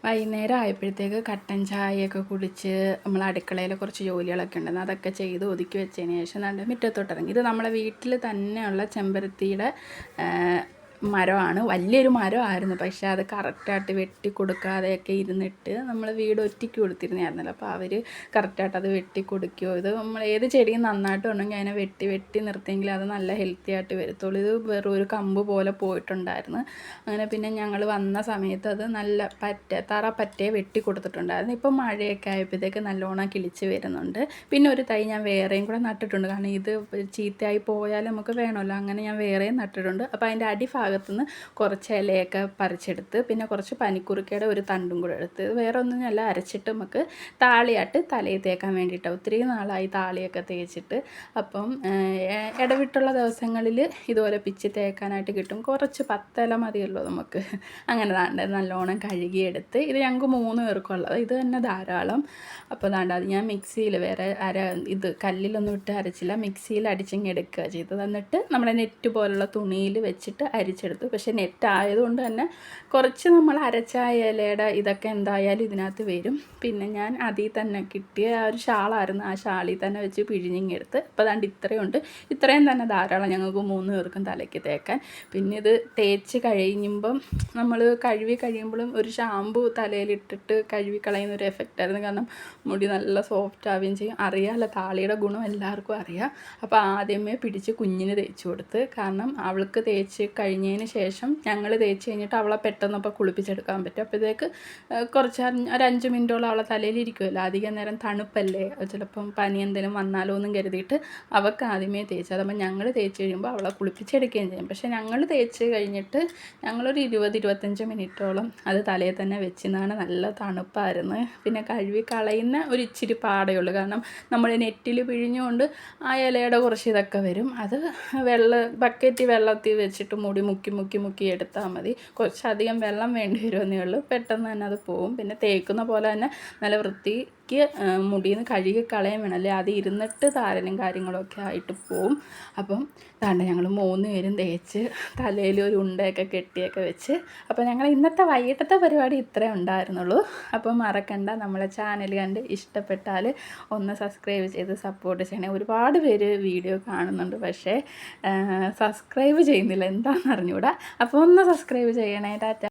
വൈകുന്നേരം ആയപ്പോഴത്തേക്ക് കട്ടൻ ചായയൊക്കെ കുടിച്ച് നമ്മൾ അടുക്കളയിൽ കുറച്ച് ജോലികളൊക്കെ ഉണ്ടായിരുന്നു, അതൊക്കെ ചെയ്ത് ഒതുക്കി വെച്ചതിന് ശേഷം നല്ല മുറ്റത്തോട്ടിറങ്ങി. ഇത് നമ്മളെ വീട്ടിൽ തന്നെയുള്ള ചെമ്പരത്തിയുടെ മരമാണ്. വലിയൊരു മരമായിരുന്നു, പക്ഷേ അത് കറക്റ്റായിട്ട് വെട്ടി കൊടുക്കാതെയൊക്കെ ഇരുന്നിട്ട് നമ്മൾ വീട് ഒറ്റയ്ക്ക് കൊടുത്തിരുന്നായിരുന്നല്ലോ. അപ്പോൾ അവർ കറക്റ്റായിട്ട് അത് വെട്ടി കൊടുക്കുകയോ, ഇത് നമ്മൾ ഏത് ചെടിയും നന്നായിട്ട് ഉണ്ടെങ്കിൽ അതിനെ വെട്ടി നിർത്തിയെങ്കിൽ അത് നല്ല ഹെൽത്തി ആയിട്ട് വരത്തുള്ളൂ. ഇത് വെറും ഒരു കമ്പ് പോലെ പോയിട്ടുണ്ടായിരുന്നു. അങ്ങനെ പിന്നെ ഞങ്ങൾ വന്ന സമയത്ത് അത് നല്ല തറ പറ്റേ വെട്ടി കൊടുത്തിട്ടുണ്ടായിരുന്നു. ഇപ്പം മഴയൊക്കെ ആയപ്പോഴത്തേക്ക് നല്ലോണം കിളിച്ച് വരുന്നുണ്ട്. പിന്നെ ഒരു തൈ ഞാൻ വേറെയും കൂടെ നട്ടിട്ടുണ്ട്, കാരണം ഇത് ചീത്തയായി പോയാൽ നമുക്ക് വേണമല്ലോ. അങ്ങനെ ഞാൻ വേറെയും നട്ടിട്ടുണ്ട്. അപ്പോൾ അതിൻ്റെ അടിഭാഗത്തുനിന്ന് കുറച്ച് ഇലയൊക്കെ പറിച്ചെടുത്ത്, പിന്നെ കുറച്ച് പനിക്കുറുക്കയുടെ ഒരു തണ്ടും കൂടെ എടുത്ത്, വേറെ ഒന്നുമല്ല, അരച്ചിട്ട് നമുക്ക് താളിയായിട്ട് തലയിൽ തേക്കാൻ വേണ്ടിയിട്ട്. ഒത്തിരി നാളായി താളിയൊക്കെ തേച്ചിട്ട്. അപ്പം ഇടവിട്ടുള്ള ദിവസങ്ങളിൽ ഇതുപോലെ പിച്ചി തേക്കാനായിട്ട് കിട്ടും. കുറച്ച് 10 ഇല മതിയല്ലോ നമുക്ക്. അങ്ങനെ നല്ലോണം കഴുകിയെടുത്ത്, ഇത് ഞങ്ങൾക്ക് 3 പേർക്കുള്ളത്, ഇത് തന്നെ ധാരാളം. അപ്പോൾ അത് ഞാൻ മിക്സിയിൽ വേറെ ഇത് കല്ലിലൊന്നും ഇട്ട് അരച്ചില്ല, മിക്സിയിൽ അടിച്ചിങ്ങ് എടുക്കുക ചെയ്തത്. എന്നിട്ട് നമ്മുടെ നെറ്റ് പോലുള്ള തുണിയിൽ വെച്ചിട്ട് അരിച്ചെടുത്തു. പക്ഷേ നെറ്റ് ആയതുകൊണ്ട് തന്നെ കുറച്ച് നമ്മൾ അരച്ച ഇലയുടെ ഇതൊക്കെ എന്തായാലും ഇതിനകത്ത് വരും. പിന്നെ ഞാൻ അതിൽ തന്നെ കിട്ടിയ ഒരു ഷാളായിരുന്നു, ആ ഷാളിൽ തന്നെ വെച്ച് പിഴിഞ്ഞിങ്ങെടുത്ത്. അപ്പോൾ ഇത്രയുണ്ട്. ഇത്രയും തന്നെ ധാരാളം ഞങ്ങൾക്ക് 3 പേർക്കും തലയ്ക്ക് തേക്കാൻ. പിന്നെ ഇത് തേച്ച് കഴിയുമ്പം നമ്മൾ കഴുകി കഴിയുമ്പോഴും ഒരു ഷാമ്പു തലയിലിട്ടിട്ട് കഴുകി കളയുന്ന ഒരു എഫക്റ്റായിരുന്നു. കാരണം മുടി നല്ല സോഫ്റ്റ് ആവുകയും ചെയ്യും. അറിയാമല്ലോ, താളിയുടെ ഗുണം എല്ലാവർക്കും അറിയാം. അപ്പോൾ ആദ്യമേ പിടിച്ച് കുഞ്ഞിന് തേച്ച് കൊടുത്ത്, കാരണം അവൾക്ക് തേച്ച് കഴിഞ്ഞതിന് ശേഷം ഞങ്ങൾ തേച്ച് കഴിഞ്ഞിട്ട് അവളെ പെട്ടെന്നപ്പോൾ കുളിപ്പിച്ചെടുക്കാൻ പറ്റും. അപ്പോഴത്തേക്ക് കുറച്ച് ഒരു 5 മിനിറ്റോളം അവളെ തലയിലിരിക്കുമല്ലോ, അധികം നേരം തണുപ്പല്ലേ, ചിലപ്പം പനി എന്തെങ്കിലും വന്നാലോ എന്നും കരുതിയിട്ട് അവൾക്ക് ആദ്യമേ തേച്ച്. അതപ്പോൾ ഞങ്ങൾ തേച്ച് കഴിയുമ്പോൾ അവളെ കുളിപ്പിച്ചെടുക്കുകയും ചെയ്യും. പക്ഷേ ഞങ്ങൾ തേച്ച് കഴിഞ്ഞിട്ട് ഞങ്ങളൊരു 20-25 മിനിറ്റോളം അത് തലയിൽ തന്നെ വെച്ചിരുന്നാണ്. നല്ല തണുപ്പായിരുന്നു. പിന്നെ കഴുകി കളയുന്ന ഒരു ഇച്ചിരി പാടയുള്ളൂ, കാരണം നമ്മൾ നെറ്റിൽ പിഴിഞ്ഞുകൊണ്ട് ആ ഇലയുടെ കുറച്ച് ഇതൊക്കെ വരും. അത് ബക്കറ്റ് വെള്ളത്തിൽ വെച്ചിട്ട് മുടി മുക്കി എടുത്താൽ മതി. കുറച്ചധികം വെള്ളം വേണ്ടി വരുമെന്നേ ഉള്ളൂ, പെട്ടെന്ന് തന്നെ അത് പോവും. പിന്നെ തേക്കുന്ന പോലെ തന്നെ നല്ല വൃത്തിക്ക് മുടിയിൽ നിന്ന് കഴുകി കളയാൻ വേണം, അല്ലേ അത് ഇരുന്നിട്ട് താരനും കാര്യങ്ങളൊക്കെ ആയിട്ട് പോവും. അപ്പം ഞങ്ങൾ 3 പേരും തേച്ച് തലയിൽ ഒരു ഉണ്ടയൊക്കെ കെട്ടിയൊക്കെ വെച്ച്. അപ്പോൾ ഞങ്ങൾ ഇന്നത്തെ വൈകിട്ടത്തെ പരിപാടി ഇത്രേ ഉണ്ടായിരുന്നുള്ളൂ. അപ്പോൾ മറക്കണ്ട, നമ്മളെ ചാനൽ കണ്ട് ഇഷ്ടപ്പെട്ടാൽ ഒന്ന് സബ്സ്ക്രൈബ് ചെയ്ത് സപ്പോർട്ട് ചെയ്യണേ. ഒരുപാട് പേര് വീഡിയോ കാണുന്നുണ്ട്, പക്ഷേ സബ്സ്ക്രൈബ് ചെയ്യുന്നില്ല, എന്താണെന്ന് അറിഞ്ഞുകൂടാ. അപ്പോൾ ഒന്ന് സബ്സ്ക്രൈബ് ചെയ്യണേ. ടാറ്റ.